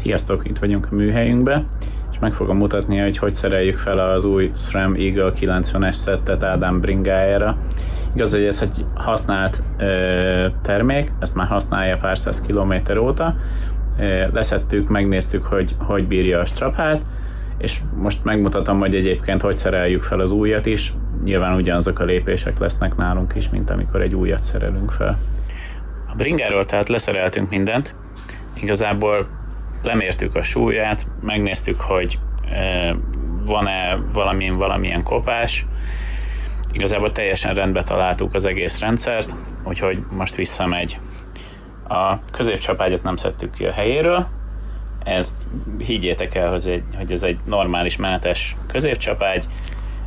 Sziasztok, itt vagyunk a műhelyünkben, és meg fogom mutatni, hogy szereljük fel az új SRAM Eagle 90-es szettet Ádám bringájára. Igaz, hogy ez egy használt termék, ezt már használja pár száz kilométer óta. Leszettük, megnéztük, hogy bírja a strapát, és most megmutatom, hogy egyébként hogy szereljük fel az újat is. Nyilván ugyanazok a lépések lesznek nálunk is, mint amikor egy újat szerelünk fel. A bringáról tehát leszereltünk mindent. Igazából lemértük a súlyát, megnéztük, hogy van-e valamilyen kopás. Igazából teljesen rendbe találtuk az egész rendszert, úgyhogy most visszamegy. A középcsapágyat nem szedtük ki a helyéről. Ezt higgyétek el, hogy ez egy normális menetes középcsapágy.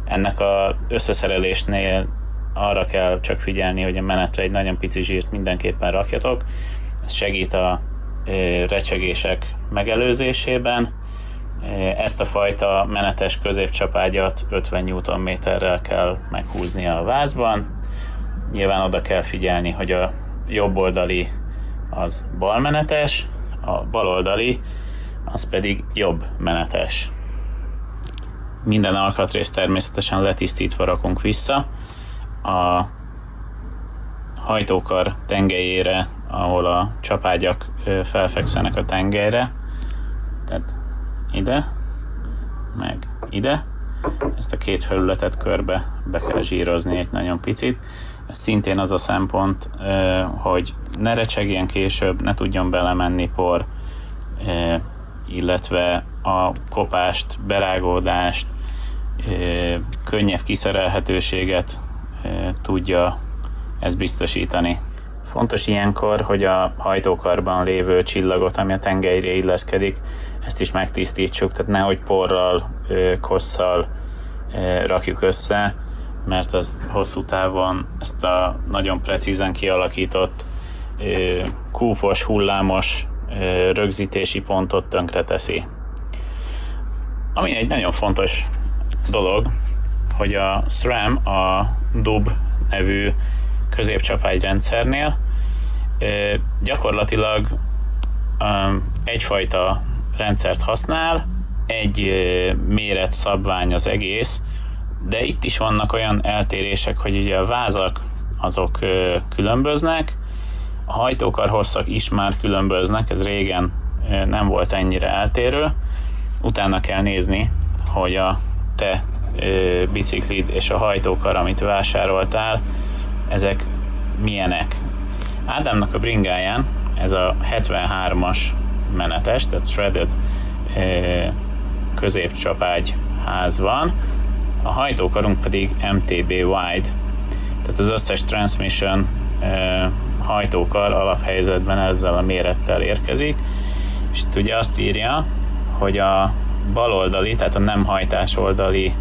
Ennek az összeszerelésnél arra kell csak figyelni, hogy a menetre egy nagyon pici zsírt mindenképpen rakjatok. Ez segít a recsegések megelőzésében. Ezt a fajta menetes középcsapágyat 50 Nm-rel kell meghúzni a vázban. Nyilván oda kell figyelni, hogy a jobb oldali az balmenetes, a bal oldali az pedig jobb menetes. Minden alkatrészt természetesen letisztítva rakunk vissza. A hajtókar tengelyére, ahol a csapágyak felfekszenek a tengelyre, tehát ide, meg ide. Ezt a két felületet körbe be kell zsírozni egy nagyon picit. Ez szintén az a szempont, hogy ne recsegjen később, ne tudjon belemenni por, illetve a kopást, berágódást, könnyebb kiszerelhetőséget tudja ez biztosítani. Fontos ilyenkor, hogy a hajtókarban lévő csillagot, ami a tengelyre illeszkedik, ezt is megtisztítsuk, tehát nehogy porral, kosszal rakjuk össze, mert az hosszú távon ezt a nagyon precízen kialakított kúpos, hullámos rögzítési pontot tönkreteszi. Ami egy nagyon fontos dolog, hogy a SRAM, a DUB nevű középcsapágyrendszernél gyakorlatilag egyfajta rendszert használ, egy méret szabvány az egész, de itt is vannak olyan eltérések, hogy ugye a vázak azok különböznek, a hajtókar hosszak is már különböznek, ez régen nem volt ennyire eltérő. Utána kell nézni, hogy a te biciklid és a hajtókar, amit vásároltál, ezek milyenek. Ádámnak a bringáján ez a 73-as menetes, tehát threaded középcsapágy ház van, a hajtókarunk pedig MTB wide, tehát az összes transmission hajtókar alaphelyzetben ezzel a mérettel érkezik, és itt ugye azt írja, hogy a bal oldali, tehát a nem hajtás oldali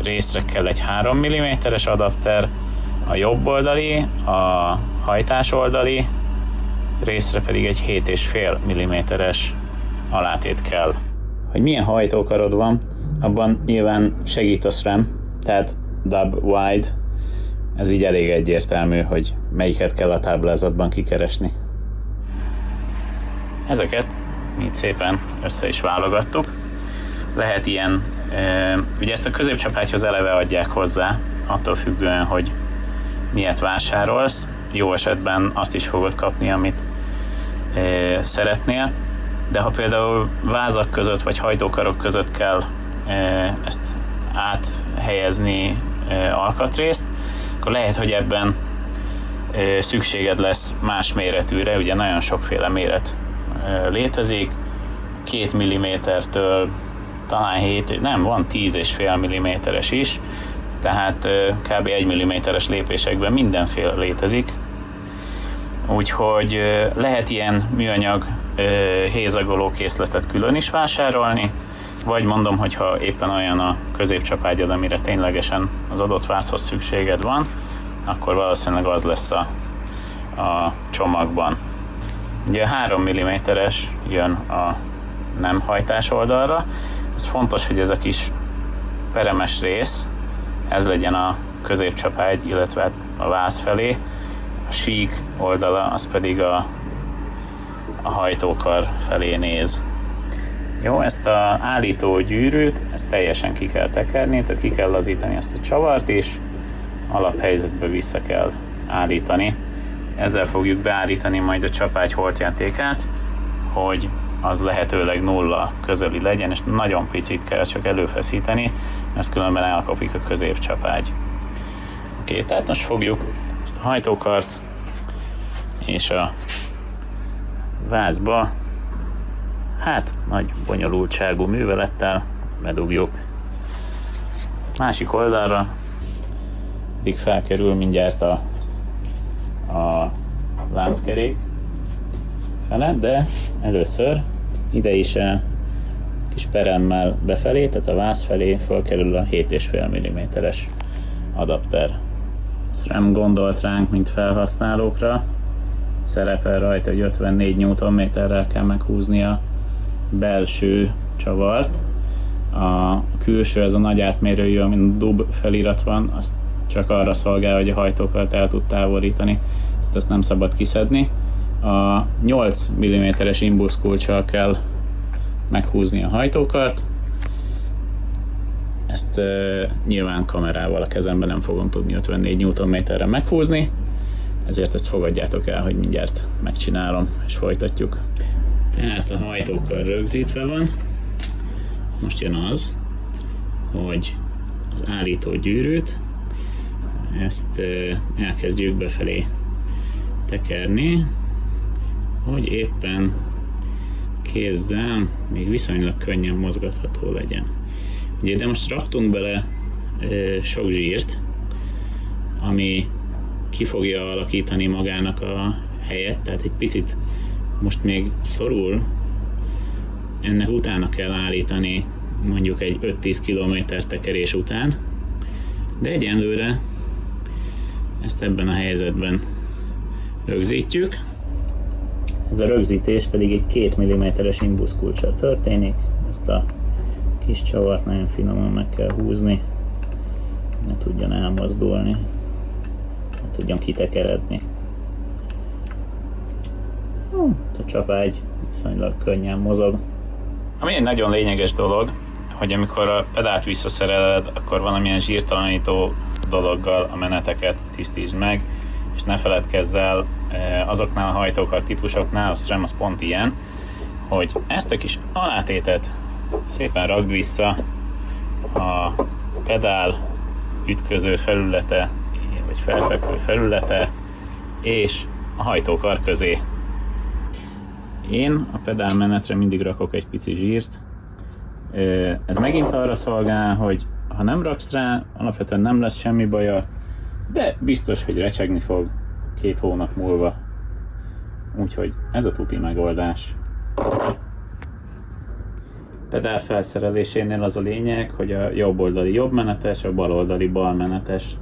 részre kell egy 3 mm-es adapter, a jobb oldali, a hajtás oldali részre pedig egy 7,5 mm-es alátét kell. Hogy milyen hajtókarod van, abban nyilván segít a SRAM, tehát dub wide, ez így elég egyértelmű, hogy melyiket kell a táblázatban kikeresni. Ezeket így szépen össze is válogattuk. Lehet ilyen, ugye ezt a középcsapágyhoz eleve adják hozzá, attól függően, hogy milyet vásárolsz. Jó esetben azt is fogod kapni, amit szeretnél, de ha például vázak között vagy hajtókarok között kell ezt áthelyezni alkatrészt, akkor lehet, hogy ebben szükséged lesz más méretűre, ugye nagyon sokféle méret létezik, 2 mm-től talán 7, nem, van 10,5 mm-es is, tehát kb. 1 mm-es lépésekben mindenféle létezik. Úgyhogy lehet ilyen műanyag hézagoló készletet külön is vásárolni, vagy mondom, hogyha éppen olyan a középcsapágyad, amire ténylegesen az adott vázhoz szükséged van, akkor valószínűleg az lesz a csomagban. Ugye 3 mm-es jön a nem hajtás oldalra. Ez fontos, hogy ez a kis peremes rész, ez legyen a középcsapágy, illetve a váz felé. A sík oldala, az pedig a a hajtókar felé néz. Jó, ezt az állító gyűrűt, ezt teljesen ki kell tekerni, tehát ki kell lazítani ezt a csavart, és alaphelyzetbe vissza kell állítani. Ezzel fogjuk beállítani majd a csapágy holtjátékát, hogy az lehetőleg nulla közeli legyen, és nagyon picit kell csak előfeszíteni, mert különben elkapik a középcsapágy. Oké, tehát most fogjuk ezt a hajtókart, és a vázba, hát nagy bonyolultságú művelettel bedugjuk. Másik oldalra pedig felkerül mindjárt a lánckerék felett, de először ide is a kis peremmel befelé, tehát a váz felé felkerül a 7,5 mm-es adapter. SRAM gondolt ránk, mint felhasználókra. Szerepel rajta, hogy 54 Nm-rel kell meghúzni a belső csavart. A külső, ez a nagy átmérőjű, amin dub felirat van, azt csak arra szolgál, hogy a hajtókart el tud távolítani, tehát ezt nem szabad kiszedni. A 8 mm-es imbuszkulccsal kell meghúzni a hajtókart. Ezt nyilván kamerával a kezemben nem fogom tudni 54 Nm-re meghúzni, ezért ezt fogadjátok el, hogy mindjárt megcsinálom, és folytatjuk. Tehát a hajtókar rögzítve van. Most jön az, hogy az állító gyűrűt, ezt elkezdjük befelé tekerni, hogy éppen kézzel még viszonylag könnyen mozgatható legyen. Ugye de most raktunk bele sok zsírt, ami ki fogja alakítani magának a helyet, tehát egy picit most még szorul, ennek utána kell állítani mondjuk egy 5-10 km tekerés után, de egyenlőre ezt ebben a helyzetben rögzítjük. Ez a rögzítés pedig egy 2 mm-es imbuszkulccsal történik, ezt a kis csavart nagyon finoman meg kell húzni, ne tudjon elmozdulni, ne tudjon kitekeredni. A csapágy viszonylag könnyen mozog. Ami egy nagyon lényeges dolog, hogy amikor a pedált visszaszereled, akkor valamilyen zsírtalanító dologgal a meneteket tisztítsd meg, és ne feledkezz el azoknál a hajtókar típusoknál, a SRAM az pont ilyen, hogy ezt a kis alátétet szépen ragd vissza a pedál ütköző felülete, vagy felfekvő felülete, és a hajtókar közé. Én a pedálmenetre mindig rakok egy pici zsírt. Ez megint arra szolgál, hogy ha nem raksz rá, alapvetően nem lesz semmi baja, de biztos, hogy recsegni fog 2 hónap múlva. Úgyhogy ez a tuti megoldás. Pedál felszerelésénél az a lényeg, hogy a jobb oldali jobb menetes, a bal oldali bal menetes.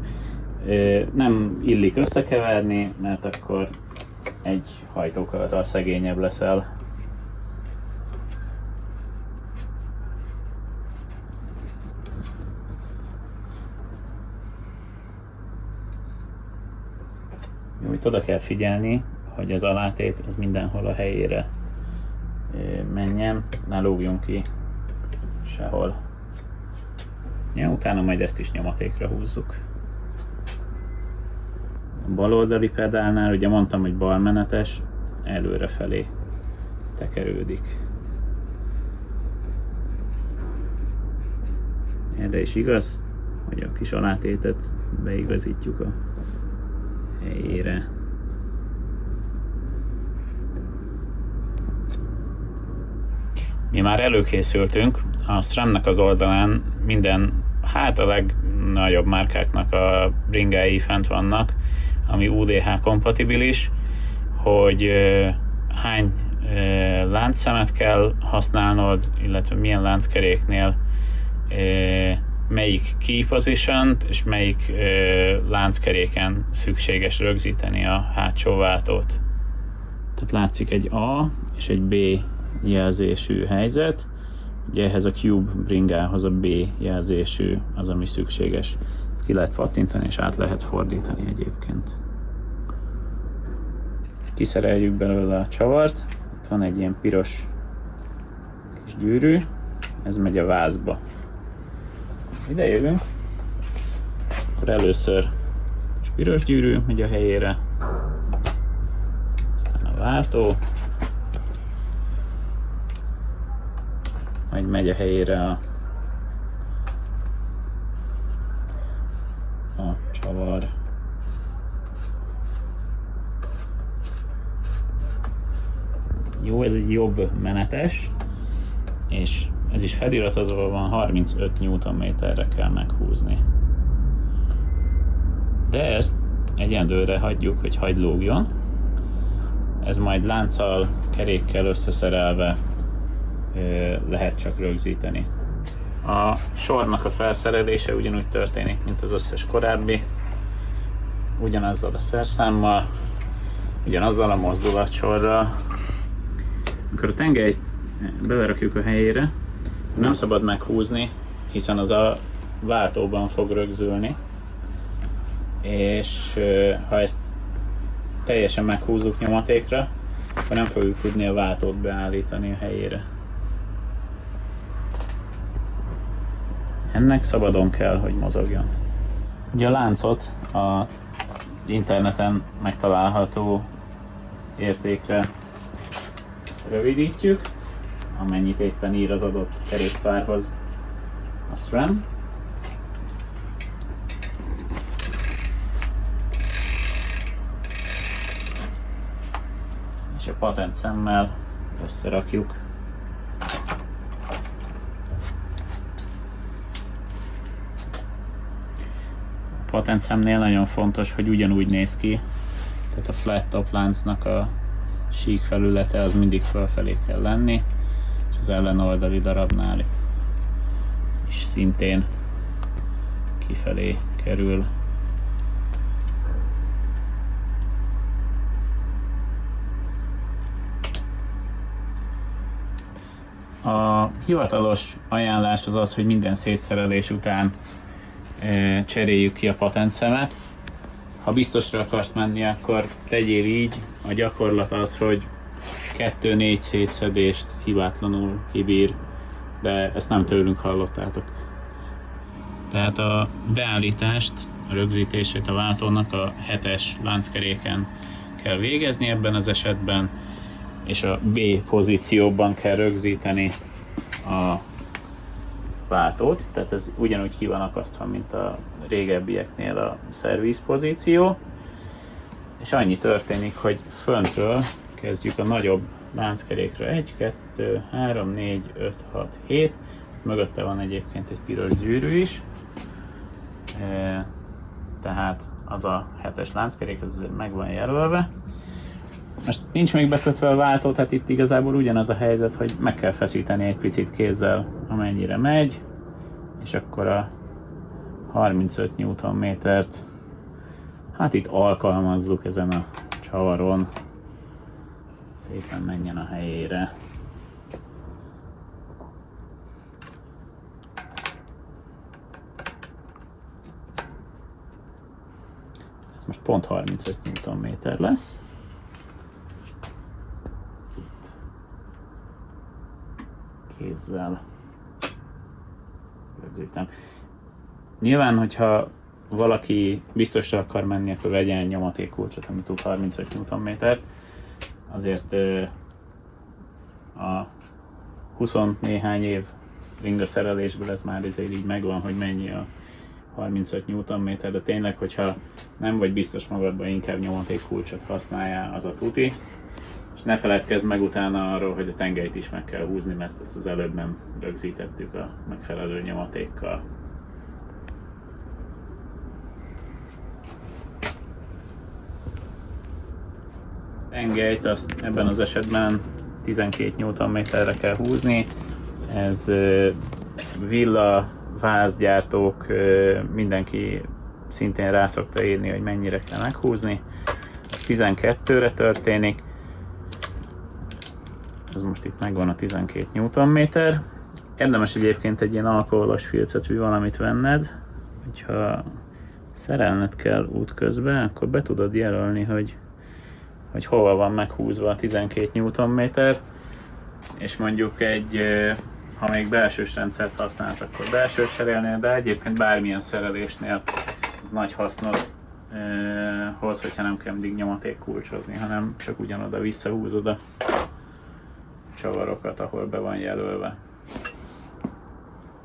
Nem illik összekeverni, mert akkor egy hajtókarral szegényebb leszel. Jó, itt oda kell figyelni, hogy az alátét az mindenhol a helyére menjen, ne lógjunk ki sehol. Ja, utána majd ezt is nyomatékra húzzuk. A baloldali pedálnál, ugye mondtam, hogy balmenetes, az előrefelé tekerődik. Erre is igaz, hogy a kis alátétet beigazítjuk a helyére. Mi már előkészültünk, a SRAM-nek az oldalán minden, hát a legnagyobb márkáknak a bringái fent vannak, ami UDH kompatibilis, hogy hány láncszemet kell használnod, illetve milyen lánckeréknél melyik key position-t és melyik lánckeréken szükséges rögzíteni a hátsó váltót. Tehát látszik egy A és egy B jelzésű helyzet. Ugye ehhez a Cube bringához a B jelzésű az, ami szükséges. Ezt ki lehet pattintani és át lehet fordítani egyébként. Kiszereljük belőle a csavart, van egy ilyen piros kis gyűrű, ez megy a vázba. Ide jövünk, akkor először piros gyűrű megy a helyére, aztán a váltó, majd megy a helyére a csavar. Jó, ez egy jobb menetes, és ez is feliratozva van, 35 Nm-re kell meghúzni. De ezt egyelőre hagyjuk, hogy hagyd lógjon. Ez majd lánccal, kerékkel összeszerelve lehet csak rögzíteni. A sornak a felszerelése ugyanúgy történik, mint az összes korábbi. Ugyanazzal a szerszámmal, ugyanazzal a mozdulatsorral. Amikor a tengelyt belerakjuk a helyére, nem szabad meghúzni, hiszen az a váltóban fog rögzülni. És ha ezt teljesen meghúzzuk nyomatékra, akkor nem fogjuk tudni a váltót beállítani a helyére. Ennek szabadon kell, hogy mozogjon. Ugye a láncot a interneten megtalálható értékre rövidítjük, amennyit éppen ír az adott kerékpárhoz a SRAM. És a patent szemmel összerakjuk. A patent szemnél nagyon fontos, hogy ugyanúgy néz ki, tehát a flat top láncnak a sík felülete az mindig felfelé kell lenni, és az ellenoldali darabnál is szintén kifelé kerül. A hivatalos ajánlás az az, hogy minden szétszerelés után cseréljük ki a patentszemet. Ha biztosra akarsz menni, akkor tegyél így. A gyakorlat az, hogy 2-4 szétszedést hibátlanul kibír, de ezt nem tőlünk hallottátok. Tehát a beállítást, a rögzítését a váltónak a 7-es lánckeréken kell végezni ebben az esetben, és a B pozícióban kell rögzíteni a váltót, tehát ez ugyanúgy ki van akasztva, mint a régebbieknél a szerviz pozíció, és annyi történik, hogy föntről kezdjük a nagyobb lánckerékre 1, 2, 3, 4, 5, 6, 7, mögötte van egyébként egy piros gyűrű is, tehát az a 7-es lánckerék, ez meg van jelölve. Most nincs még bekötve a váltó, tehát itt igazából ugyanaz a helyzet, hogy meg kell feszíteni egy picit kézzel, amennyire megy, és akkor a 35 Nm-t hát itt alkalmazzuk ezen a csavaron, szépen menjen a helyére. Ez most pont 35 Nm lesz. Kézzel rögzítem. Nyilván, hogyha valaki biztosra akar menni, akkor vegyen egy nyomatékkulcsot, ami tud 35 Nm-t. Azért a 20 néhány év ringa szerelésből ez már így megvan, hogy mennyi a 35 Nm, de tényleg, hogyha nem vagy biztos magadban, inkább nyomatékkulcsot használjál, az a tuti. És ne feledkezz meg utána arról, hogy a tengelyt is meg kell húzni, mert ezt az előbb nem rögzítettük a megfelelő nyomatékkal. Tengelyt azt ebben az esetben 12 Nm-re kell húzni. Ez villa, vázgyártók, mindenki szintén rá szokta írni, hogy mennyire kell meghúzni. Ez 12-re történik. Ez most itt megvan a 12 Nm. Érdemes egyébként egy ilyen alkoholos filcetű valamit venned, hogyha szerelned kell útközben, akkor be tudod jelölni, hogy hogy hova van meghúzva a 12 Nm, és mondjuk ha még belsős rendszert használsz, akkor belsőt cserélnél, de egyébként bármilyen szerelésnél az nagy hasznot hoz, hogyha nem kell mindig nyomaték kulcsozni, hanem csak ugyanoda visszahúzod a csavarokat, ahol be van jelölve.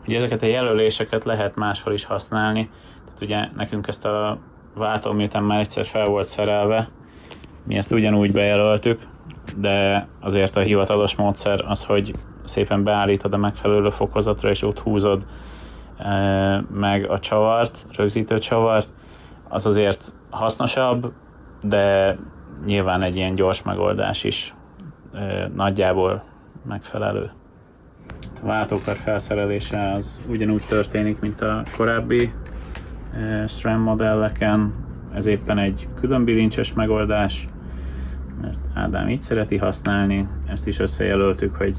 Ugye ezeket a jelöléseket lehet máshol is használni, tehát ugye nekünk ezt a váltó, miután már egyszer fel volt szerelve, mi ezt ugyanúgy bejelöltük, de azért a hivatalos módszer az, hogy szépen beállítod a megfelelő fokozatra, és ott húzod meg a csavart, rögzítő csavart, az azért hasznosabb, de nyilván egy ilyen gyors megoldás is nagyjából megfelelő. A váltókar felszerelése az ugyanúgy történik, mint a korábbi SRAM modelleken. Ez éppen egy külön bilincses megoldás, mert Ádám így szereti használni. Ezt is összejelöltük, hogy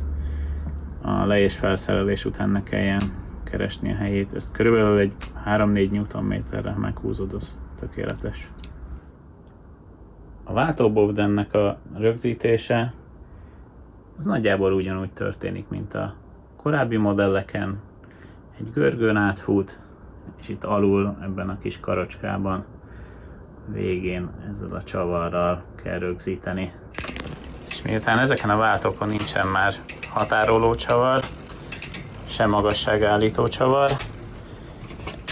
a le- és felszerelés után ne kelljen keresni a helyét. Ezt körülbelül egy 3-4 Nm-re meghúzod, az tökéletes. A váltóbovdennek a rögzítése az nagyjából ugyanúgy történik, mint a korábbi modelleken. Egy görgőn átfut, és itt alul ebben a kis karocskában végén ezzel a csavarral kell rögzíteni. És miután ezeken a váltókon nincsen már határoló csavar, sem magasságállító csavar,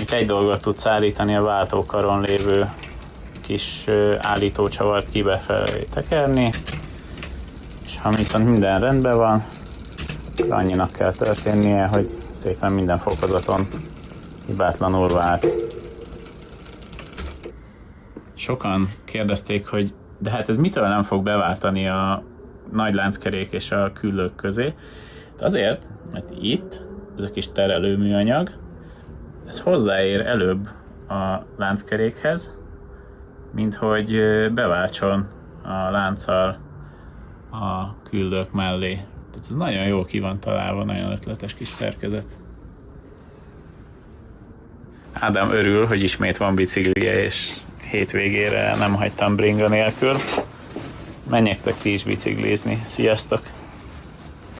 itt egy dolgot tudsz állítani, a váltókaron lévő kis állítócsavart kibefelé tekerni, és ha viszont minden rendben van, annyinak kell történnie, hogy szépen minden fokozaton hibátlanul vált. Sokan kérdezték, hogy de hát ez mitől nem fog beváltani a nagy lánckerék és a küllők közé? De azért, mert itt ez a kis terelő műanyag, ez hozzáér előbb a lánckerékhez, mint hogy beváltson a lánccal a küllők mellé. Tehát ez nagyon jól ki van találva, nagyon ötletes kis szerkezet. Ádám örül, hogy ismét van biciklije, és hétvégére nem hagytam bringa nélkül. Menjetek ti is biciklizni. Sziasztok!